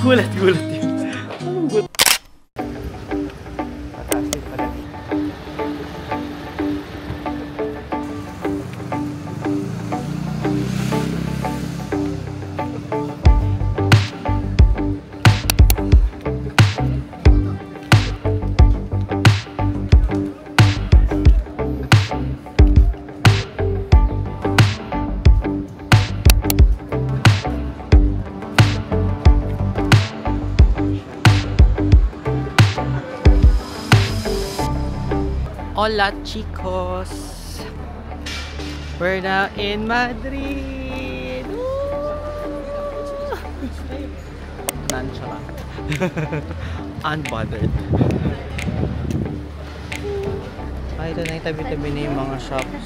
Gulat yun. Hola chicos! We're now in Madrid! Nonchalant. Unbothered. Ay, ito na yung tabi-tabi na yung mga shops.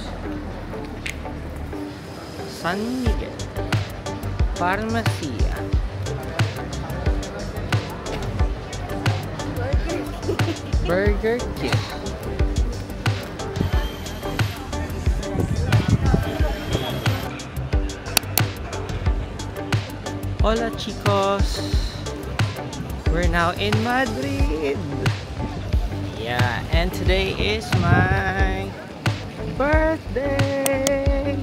San Miguel. Farmacia. Burger King. Hola chicos! We're now in Madrid! Yeah, and today is my birthday!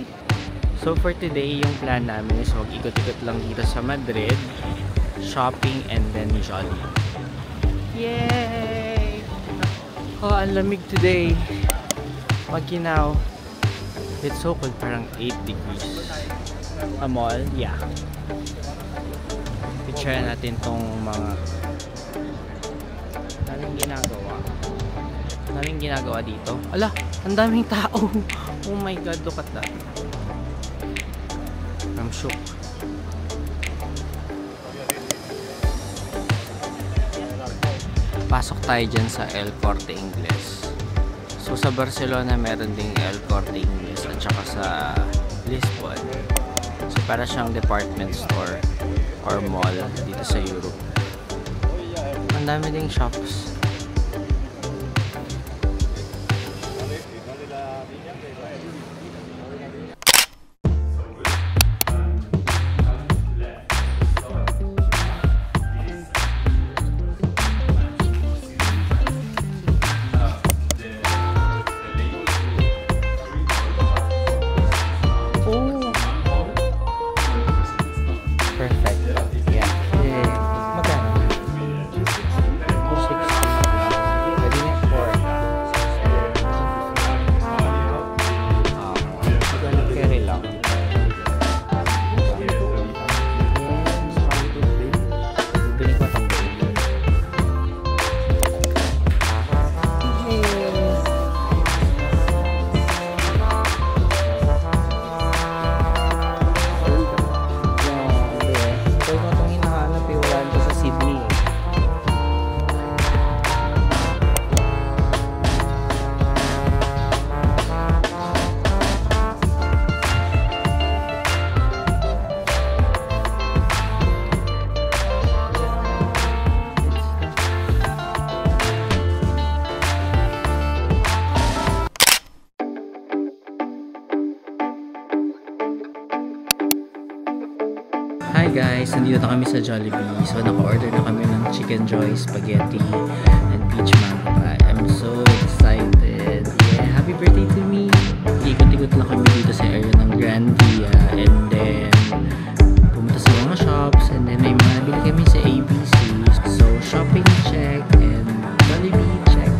So for today, yung plan namin is mag-ikot-ikot lang dito sa Madrid, shopping, and then jolly. Yay! Oh, ang lamig today. Maginaw. It's so cold, parang 8 degrees. A mall? Yeah. Picture natin tong mga daming ginagawa dito. Ala, ang daming tao. Oh my god, look at that. I'm shook. Pasok tayo dyan sa El Corte Inglés. So sa Barcelona meron ding El Corte Inglés at saka sa Lisbon. So para siyang department store or mall dito sa Europe. Ang dami ding shops. Hi guys, nandito na kami sa Jollibee. So naka-order na kami ng Chicken Joy, Spaghetti, and Peach Mango Pie. I'm so excited. Yeah, happy birthday to me! Ikot-ikot lang kami dito sa area ng Grand Via, and then pumunta sa mga shops, and then may mga bili kami sa ABC. So shopping check, and Jollibee check.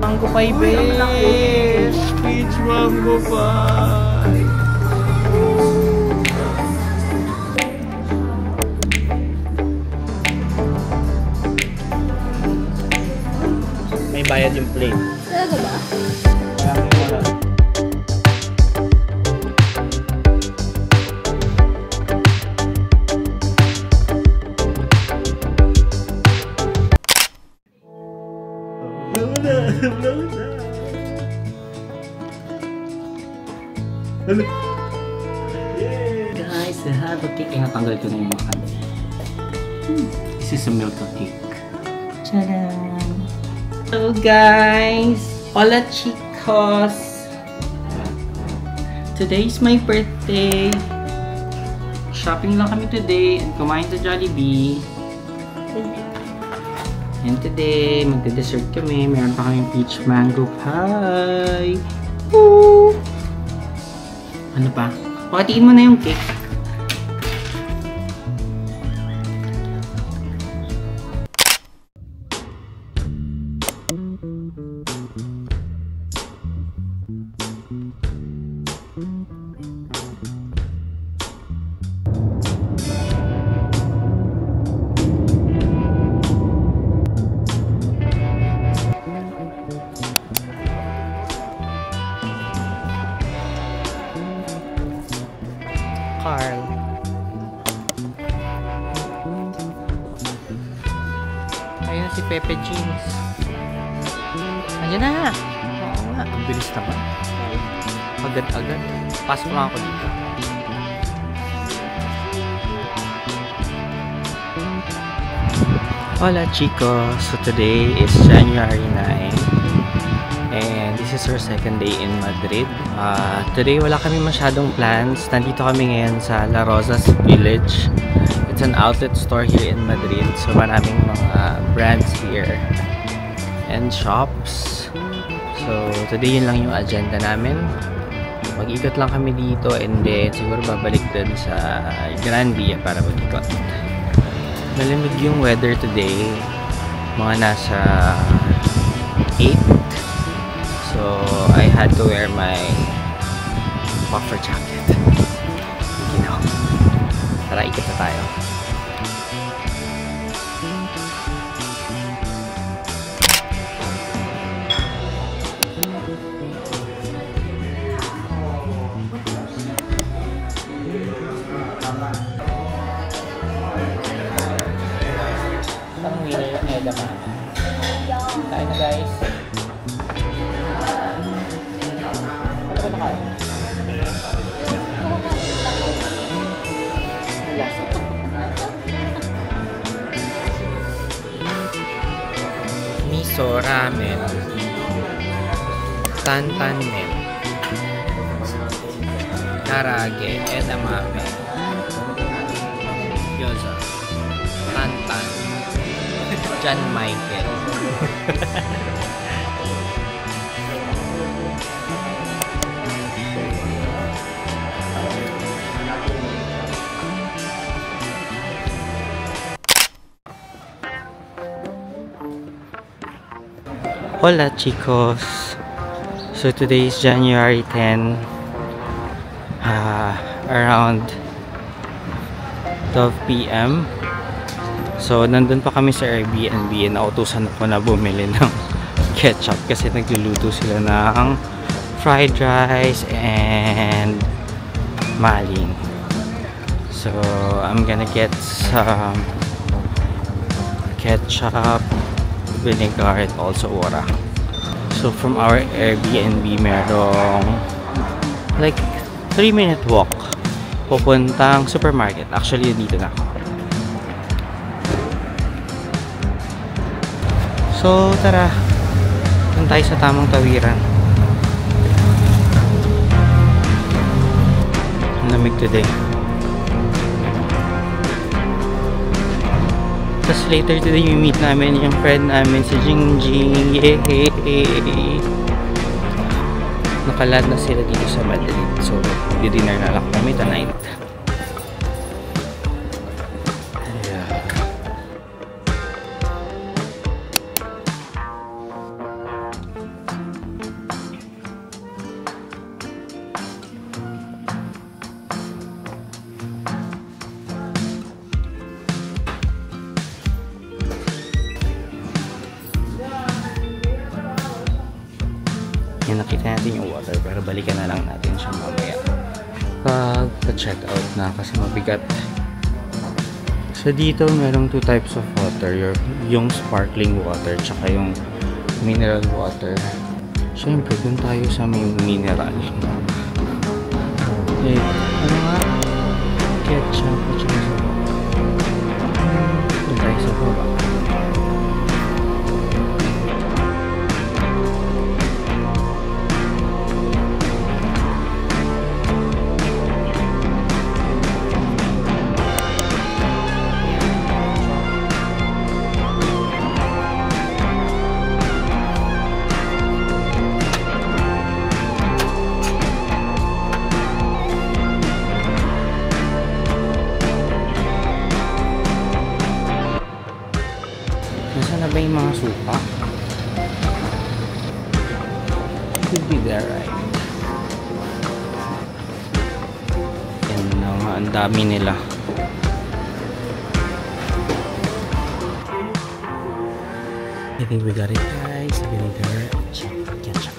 Mango pie best! Peach mango pie! May bayad yung plate. Talaga ba? Guys, I have a cake. Natanggal ko na yung mga kanya. This is a milk cake. Tcharam! Hello guys! Hola chicos! Today is my birthday. Shopping lang kami today and kumain sa Jollibee. And today, magde-dessert kami. Meron pa kaming peach mango pie. Woo! Ano pa? Pakatiin mo na yung cake. Carl. Ayun na si Pepe Jeans. Ayan na! Oo nga. Ang bilis naman. Agad-agad. Pasok lang ako dito. Hola chicos! So today is January 9. And this is our second day in Madrid. Today wala kami masyadong plans. Nandito kami ngayon sa La Rosas Village. It's an outlet store here in Madrid. So maraming mga brands here and shops. So today yun lang yung agenda namin. Mag-ikot lang kami dito and then siguro babalik dun sa Gran Via para mag-ikot. Malamig yung weather today. Mga nasa 8. So, I had to wear my puffer jacket. You know. Tara, ikot na tayo. Ang winner yung edamame. Tayo na guys. Miso ramen, tantan men, karage, edamame, gyoza, tantan, John Michael. Hola chicos! So today is January 10, around 12 p.m. So nandun pa kami sa Airbnb and nautusan ako na bumili ng ketchup kasi nagluluto sila ng fried rice and maling. So I'm gonna get some ketchup, vinegar, and also water. So from our Airbnb merong like 3-minute walk pupuntang supermarket. Actually dito na ako. So tara, doon tayo sa tamang tawiran. Ang lamig today. Tapos later today, yung meet namin yung friend namin si Jingjing. Yay! Nakalad na sila dito sa Madrid. So, di-dinner na lang kami tonight. Nakita natin yung water pero balikan na lang natin siya mamaya pag-check out na kasi mabigat. So dito merong 2 types of water, yung sparkling water tsaka yung mineral water. Siyempre dun tayo sa may mineral. Ano nga? Ketchup at tsaka sa baba. Dun tayo sa baba. mga suka. Could be there, right? Yan na nga, ang dami nila. I think we got it, guys. Vinegar, ketchup.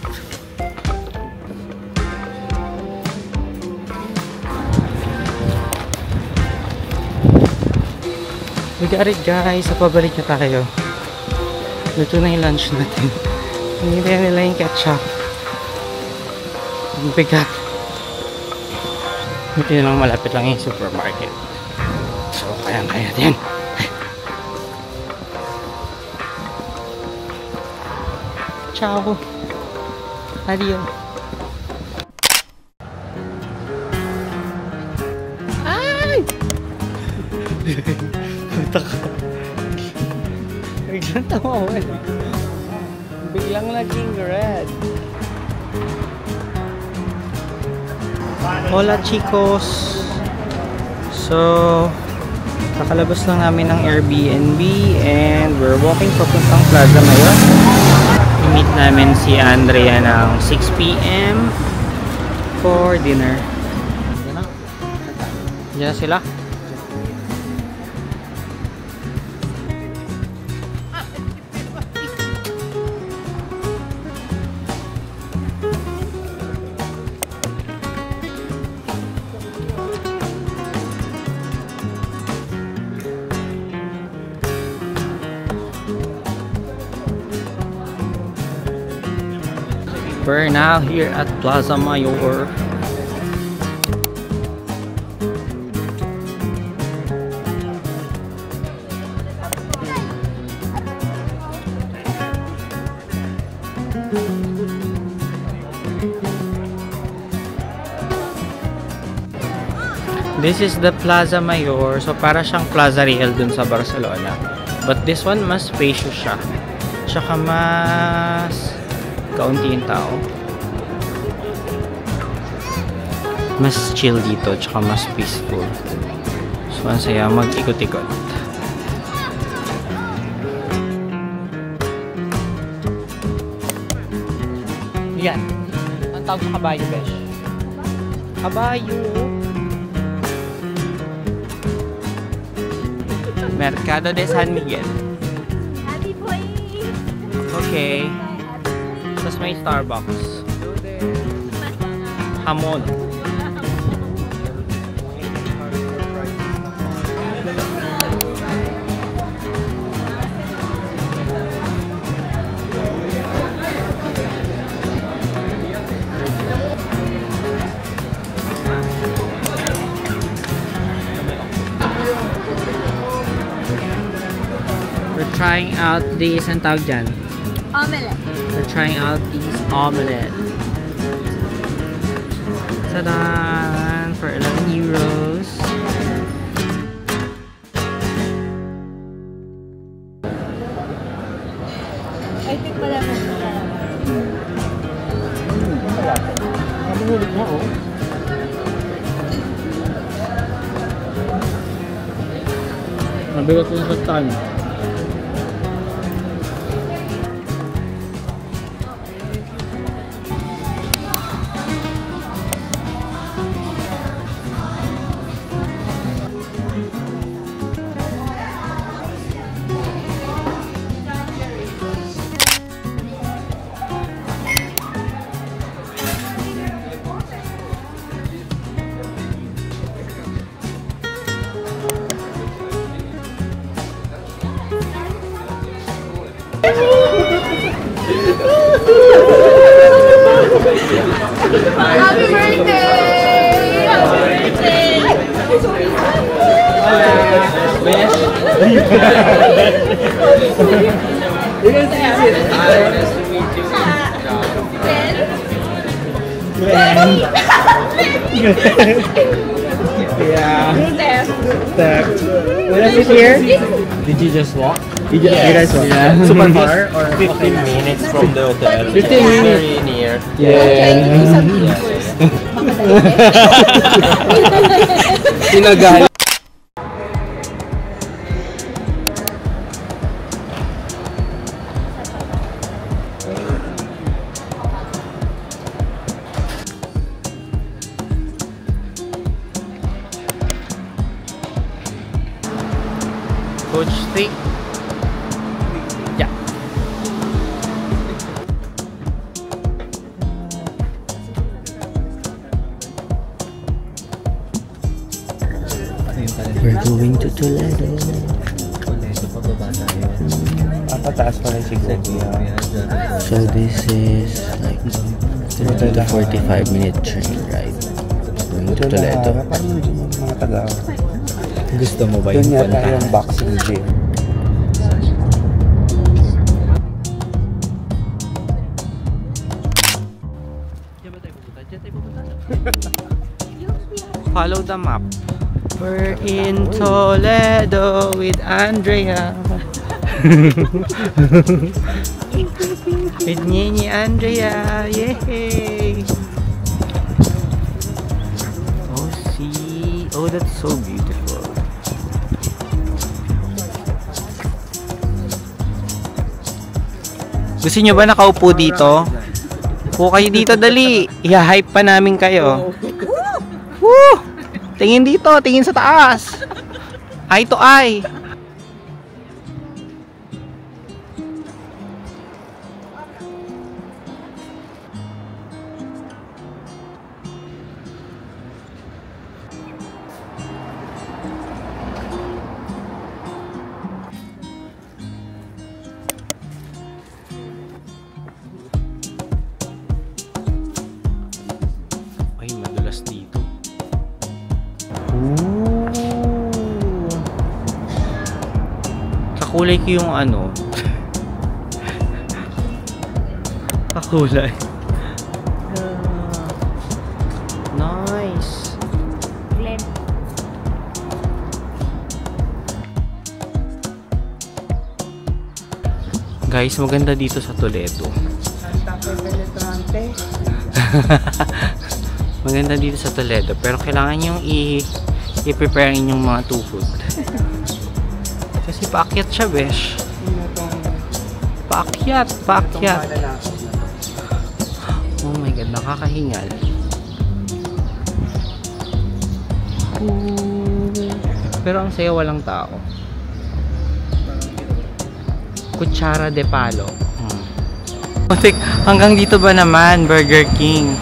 We got it, guys. So, pabalik na tayo. Luto na yung lunch natin. Hinihintay nila yung ketchup. Ang bigat. Ito lang, malapit lang yung supermarket. So, kaya din. Ciao. Adios. Ay! Puta ka. Biglang tawawan. Biglang naging red. Hola chicos. So, kakalabas lang namin ng Airbnb and we're walking papuntang Plaza Mayor. I-meet namin si Andrea ng 6 PM for dinner. Diyan na sila. We're now here at Plaza Mayor. This is the Plaza Mayor. So para siyang Plaza Real dun sa Barcelona. But this one mas spacious siya. Tsaka mas kaunti yung tao. Mas chill dito, tsaka mas peaceful. So, ang saya mag-ikot-ikot. Yan. Ang tawag sa kabayo, besh. Kabayo. Mercado de San Miguel. Happy boy! Okay. Tapos may Starbucks. Hamon. We're trying out this, ang tawag dyan? Omelette. We're trying out these omelette. Ta-da! For 11 euros. I think malapit na talaga. Mabuhulit mo, oh. Mabigat ko sa time. Happy birthday! Happy birthday! Best. You can see it. Nice to meet you. Yeah. Step. What is it here? Did you just walk? You guys walk? Yeah. Super far or 15 minutes from the hotel. 15 minutes. Very near. Yeah. Sinagal. Ready? Yeah. We're going to Toledo. Toledo, pababa tayo. Pataas pa rin siguro. So this is like 30 to 45-minute train ride. Going to Toledo. Parang mga taga. Gusto mo ba Doon yung yata puntahan? yung boxing gym. Follow the map. We're in Toledo with Andrea. With Nini Andrea. Yay! Oh, see. Oh, that's so beautiful. Gusto nyo ba nakaupo dito? Upo kayo dito, dali. I-hype pa namin kayo. Woo! Tingin dito, tingin sa taas. Eye to eye. Ay, madulas dito. Kakulay ko yung ano. Kakulay. Nice. Glenn. Guys, maganda dito sa Toledo. Maganda dito sa Toledo, pero kailangan yung i-prepare ang inyong mga tuhod. Kasi paakyat siya, besh. Paakyat. Oh my god, nakakahingal. Pero ang saya, walang tao. Kutsara de palo. Hanggang dito ba naman, Burger King?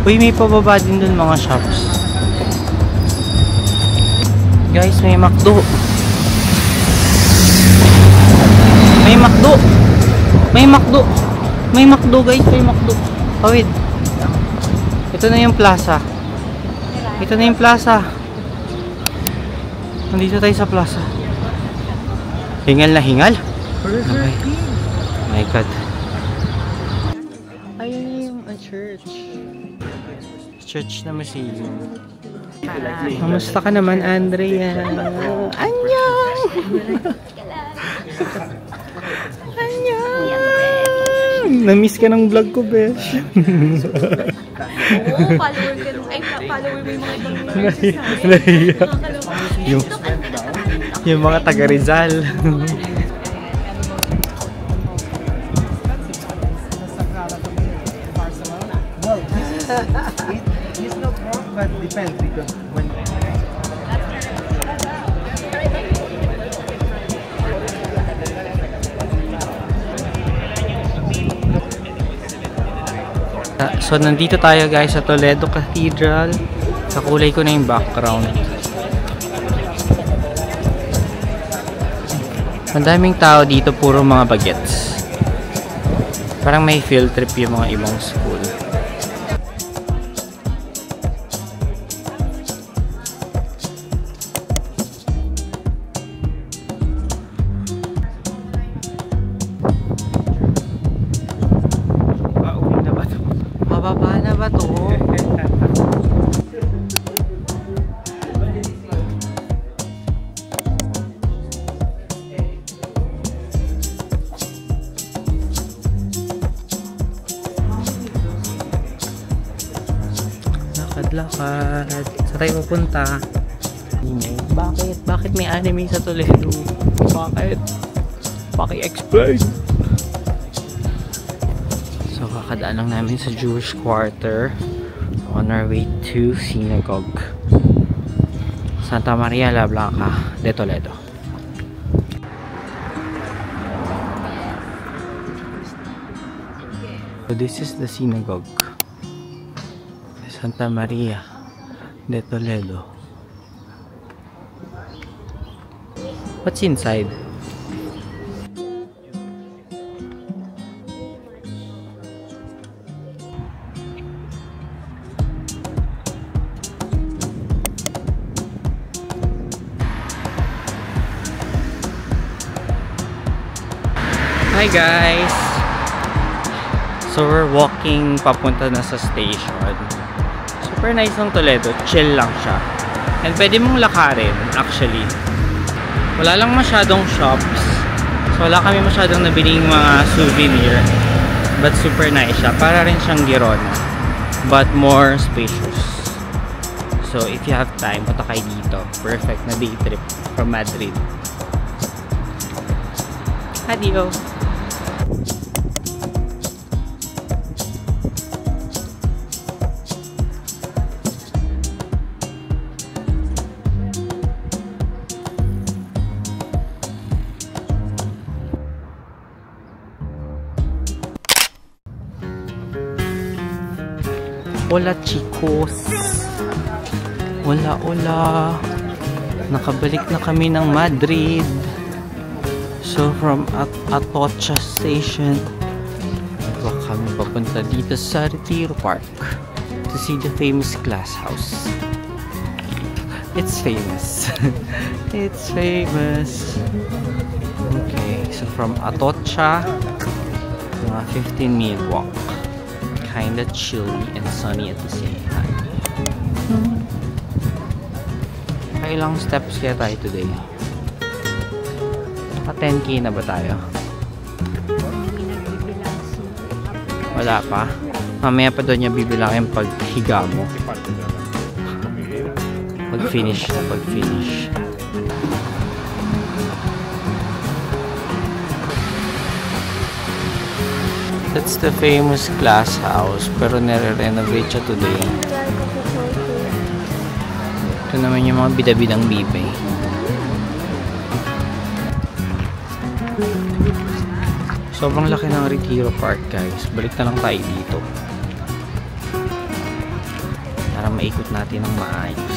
Uy, may pababa din dun mga shops. Guys, may McDo. May McDo. May McDo. May McDo, guys. May McDo. Kawid. Ito na yung plaza. Ito na yung plaza. Nandito tayo sa plaza. Hingal na hingal. Okay. My God. Ayun yung church. Church na museum. Kamusta ka naman, Andrea? Annyeong! Annyeong! Na-miss ka ng vlog ko, besh. Oo, follower ka. Ay, follower mo yung mga ibang Nahiya. Yung mga taga Rizal. He's not wrong, but depends because when So, nandito tayo guys sa Toledo Cathedral. Kakulay ko na yung background. Ang daming tao dito, puro mga bagets. Parang may field trip yung mga ibang school. Pauwi na ba ito? Mababa na ba ito? Lakad. Saan tayo pupunta? Bakit? Bakit may anime sa Toledo? Bakit? Paki-explain! So, kakadaan lang namin sa Jewish Quarter on our way to synagogue. Santa Maria la Blanca de Toledo. So this is the synagogue, Santa Maria de Toledo. What's inside? Hi guys! So we're walking papunta na sa station. Super nice ng Toledo, chill lang siya. And pwede mong lakarin actually. Wala lang masyadong shops. So wala kami masyadong nabiling mga souvenir. But super nice siya. Para rin siyang Girona. But more spacious. So if you have time, punta kayo dito. Perfect na day trip from Madrid. Adios! Hola chicos! Hola hola! Nakabalik na kami ng Madrid. So from Atocha Station, kami papunta dito sa Retiro Park to see the famous glass house. It's famous. It's famous. Okay, so from Atocha, mga 15-minute walk. Kinda chilly and sunny at the same time. Ilang steps kaya tayo today? 10k na ba tayo? Wala pa? Mamaya pa doon niya bibilangin pag higa mo. Pag finish. That's the famous glass house, pero nire-renovate siya today. Ito naman yung mga bida-bidang bibe. Sobrang laki ng Retiro Park guys. Balik na lang tayo dito para maikot natin ng maayos.